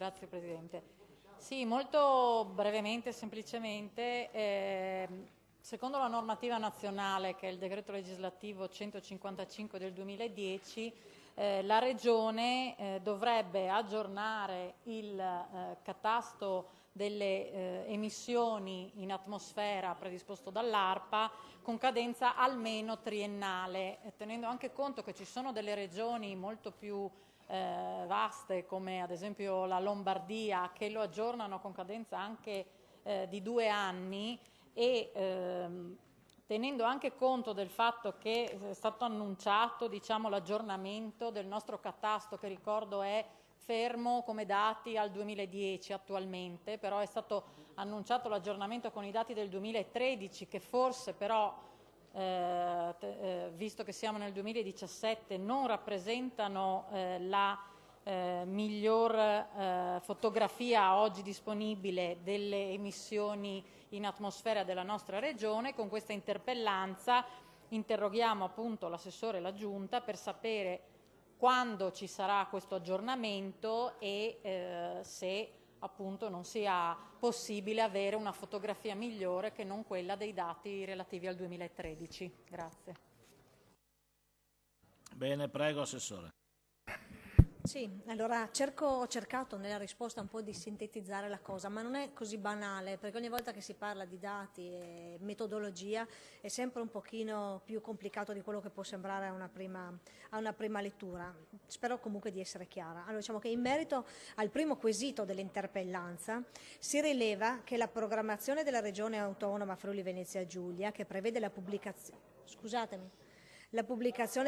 Grazie Presidente. Sì, molto brevemente e semplicemente, secondo la normativa nazionale, che è il decreto legislativo 155 del 2010, la Regione dovrebbe aggiornare il catasto delle emissioni in atmosfera predisposto dall'ARPA con cadenza almeno triennale, tenendo anche conto che ci sono delle regioni molto più vaste, come ad esempio la Lombardia, che lo aggiornano con cadenza anche di 2 anni e tenendo anche conto del fatto che è stato annunciato, diciamo, l'aggiornamento del nostro catasto, che ricordo è fermo come dati al 2010 attualmente, però è stato annunciato l'aggiornamento con i dati del 2013 che forse però, visto che siamo nel 2017, non rappresentano la miglior fotografia oggi disponibile delle emissioni in atmosfera della nostra Regione. Con questa interpellanza interroghiamo appunto l'assessore e la Giunta per sapere quando ci sarà questo aggiornamento e se appunto non sia possibile avere una fotografia migliore che non quella dei dati relativi al 2013. Grazie. Bene, prego Assessore. Sì, allora ho cercato nella risposta un po' di sintetizzare la cosa, ma non è così banale, perché ogni volta che si parla di dati e metodologia è sempre un pochino più complicato di quello che può sembrare a una prima lettura. Spero comunque di essere chiara. Allora, diciamo che in merito al primo quesito dell'interpellanza si rileva che la programmazione della Regione Autonoma Friuli Venezia Giulia, che prevede la pubblicazione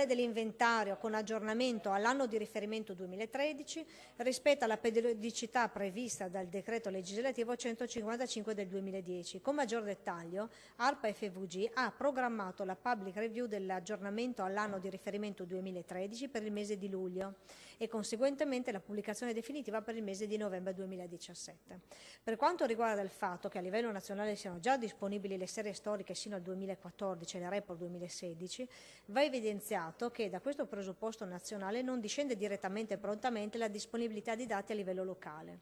dell'inventario con aggiornamento all'anno di riferimento 2013 rispetta alla periodicità prevista dal decreto legislativo 155 del 2010. Con maggior dettaglio, ARPA FVG ha programmato la public review dell'aggiornamento all'anno di riferimento 2013 per il mese di luglio e conseguentemente la pubblicazione definitiva per il mese di novembre 2017. Per quanto riguarda il fatto che a livello nazionale siano già disponibili le serie storiche sino al 2014 e le report 2016, va evidenziato che da questo presupposto nazionale non discende direttamente e prontamente la disponibilità di dati a livello locale.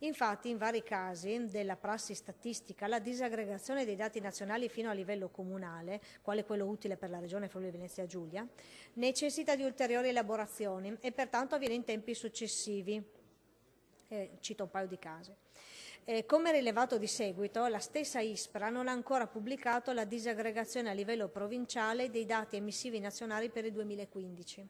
Infatti, in vari casi della prassi statistica, la disaggregazione dei dati nazionali fino a livello comunale, quale quello utile per la Regione Friuli Venezia Giulia, necessita di ulteriori elaborazioni e pertanto avviene in tempi successivi. Cito un paio di casi. Come rilevato di seguito, la stessa ISPRA non ha ancora pubblicato la disaggregazione a livello provinciale dei dati emissivi nazionali per il 2015.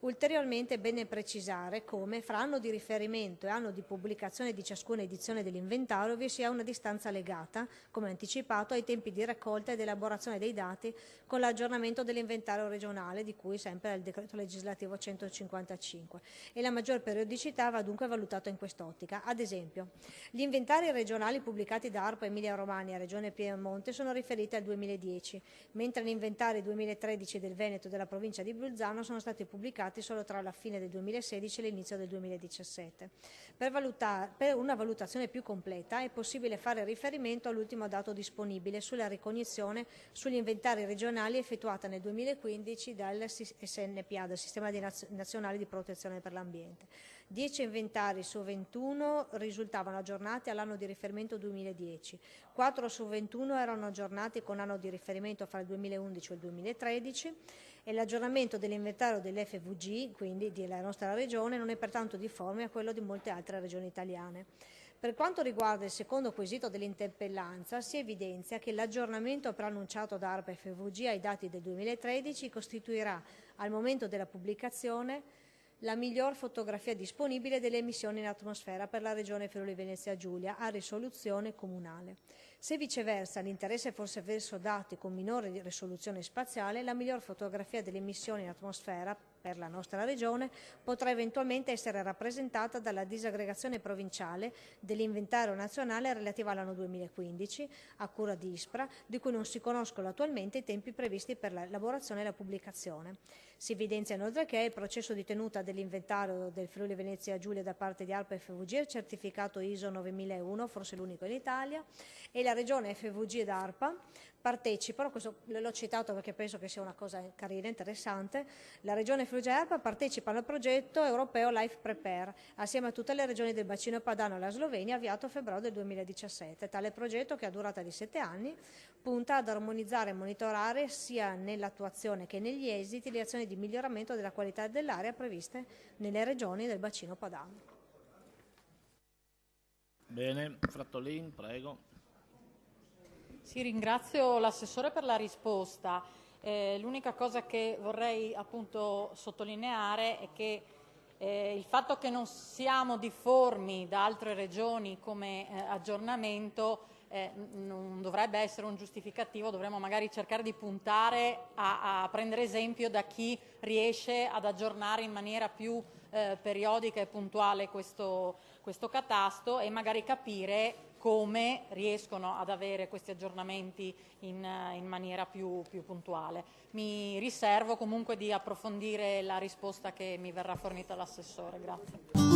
Ulteriormente è bene precisare come fra anno di riferimento e anno di pubblicazione di ciascuna edizione dell'inventario vi sia una distanza legata, come anticipato, ai tempi di raccolta ed elaborazione dei dati con l'aggiornamento dell'inventario regionale, di cui sempre al decreto legislativo 155, e la maggior periodicità va dunque valutata in quest'ottica. Ad esempio, gli inventari regionali pubblicati da ARPA Emilia Romagna e Regione Piemonte sono riferiti al 2010, mentre gli inventari 2013 del Veneto e della provincia di Bolzano sono stati pubblicati solo tra la fine del 2016 e l'inizio del 2017. Per una valutazione più completa è possibile fare riferimento all'ultimo dato disponibile sulla ricognizione sugli inventari regionali effettuata nel 2015 dal SNPA, del Sistema Nazionale di Protezione per l'Ambiente. 10 inventari su 21 risultavano aggiornati all'anno di riferimento 2010, 4 su 21 erano aggiornati con anno di riferimento fra il 2011 e il 2013 e l'aggiornamento dell'inventario dell'FVG, quindi della nostra regione, non è pertanto difforme a quello di molte altre regioni italiane. Per quanto riguarda il secondo quesito dell'interpellanza, si evidenzia che l'aggiornamento preannunciato da ARPA FVG ai dati del 2013 costituirà, al momento della pubblicazione, la miglior fotografia disponibile delle emissioni in atmosfera per la Regione Friuli Venezia Giulia a risoluzione comunale. Se viceversa l'interesse fosse verso dati con minore risoluzione spaziale, la miglior fotografia delle emissioni in atmosfera per la nostra Regione potrà eventualmente essere rappresentata dalla disaggregazione provinciale dell'inventario nazionale relativa all'anno 2015, a cura di ISPRA, di cui non si conoscono attualmente i tempi previsti per l'elaborazione e la pubblicazione. Si evidenzia inoltre che il processo di tenuta dell'inventario del Friuli Venezia Giulia da parte di ARPA FVG è certificato ISO 9001, forse l'unico in Italia, e la Regione FVG ed ARPA partecipano, questo l'ho citato perché penso che sia una cosa carina, interessante, la Regione FVG e ARPA partecipano al progetto europeo Life Prepare, assieme a tutte le regioni del bacino padano e la Slovenia, avviato a febbraio del 2017. Tale progetto, che ha durata di 7 anni, punta ad armonizzare e monitorare sia nell'attuazione che negli esiti le azioni di miglioramento della qualità dell'aria previste nelle regioni del bacino padano. Bene, Frattolin, prego. Sì, ringrazio l'assessore per la risposta. L'unica cosa che vorrei appunto sottolineare è che il fatto che non siamo difformi da altre regioni come aggiornamento non dovrebbe essere un giustificativo, dovremmo magari cercare di puntare a prendere esempio da chi riesce ad aggiornare in maniera più periodica e puntuale questo catasto e magari capire come riescono ad avere questi aggiornamenti in maniera più puntuale. Mi riservo comunque di approfondire la risposta che mi verrà fornita dall'assessore. Grazie.